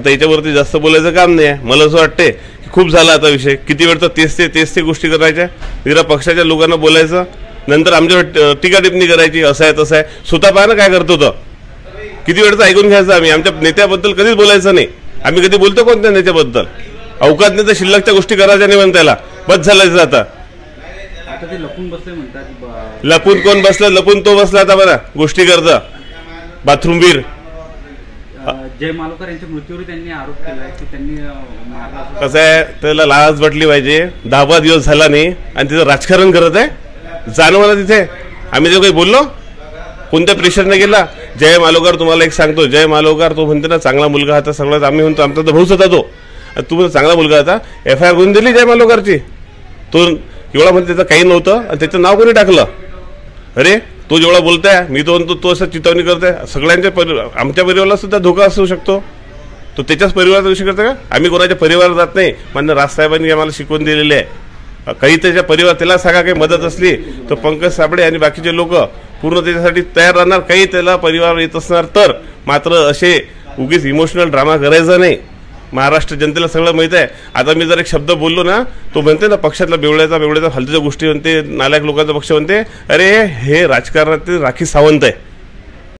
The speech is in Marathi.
आता याच्यावरती जास्त बोलायचं काम नाही आहे. मला असं वाटते की खूप झाला आता विषय. किती वेळ तर तेच ते गोष्टी करायच्या, जरा पक्षाच्या लोकांना बोलायचं, नंतर आमच्यावर टीका टिप्पणी करायची, असं आहे तसं आहे. स्वतः पाहा ना काय करतो तो. किती वेळचं ऐकून घ्यायचं आम्ही. आमच्या नेत्याबद्दल कधीच बोलायचं नाही. आम्ही कधी बोलतो कोणत्या नेत्याबद्दल? अवकात नाही तर शिल्लकच्या गोष्टी करायच्या नाही म्हणून त्याला बस झालं. आता ते लपून बसले म्हणतात. लपून कोण बसलं? लपून तो बसला आता बरं गोष्टी करता बाथरूमवीर. जय मालोकर यांच्या मृत्यूवर त्यांनी आरोप केला की त्यांनी मारला. कसं आहे, त्याला लाज वाटली पाहिजे. 10-12 दिवस झाला नाही आणि तिथं राजकारण करत आहे. जाणवलं तिथे आम्ही जो काही बोललो, कोणत्या प्रेशरने गेला. जय मालोकर, तुम्हाला एक सांगतो, जय मालोकर तो म्हणते ना चांगला मुलगा होता सगळ्यात. आम्ही म्हणतो आमचा तर भाऊच होता तो. तू चांगला मुलगा होता, FIR करून दिली जय मालोकरची. तो एवढा म्हणते त्याचं काही नव्हतं आणि त्याचं नाव कोणी टाकलं? अरे तो जेवढा बोलताय, मी तो म्हणतो तो असं चितावणी करताय. सगळ्यांच्या आमच्या परिवाराला सुद्धा धोका असू शकतो. तो त्याच्याच परिवाराचा विषय करता का? आम्ही कोणाच्या परिवारात जात नाही. मान्य राजसाहेबांनी आम्हाला शिकवून दिलेले आहे. काही त्याच्या परिवार त्याला सांगा काही मदत असली तर पंकज साबळे आणि बाकीचे लोक पूर्ण त्याच्यासाठी तयार राहणार. काही त्याला परिवार येत असणार तर मात्र असे उगीच इमोशनल ड्रामा करायचा नाही. महाराष्ट्र जनतेला सगळं माहित आहे. आता मी जर एक शब्द बोललो ना, तो म्हणते ना पक्षातला बेवड्याचा फालतूच्या गोष्टी म्हणते, नालायक लोकांचा पक्ष म्हणते. अरे हे राजकारणातील राखी सावंत आहे.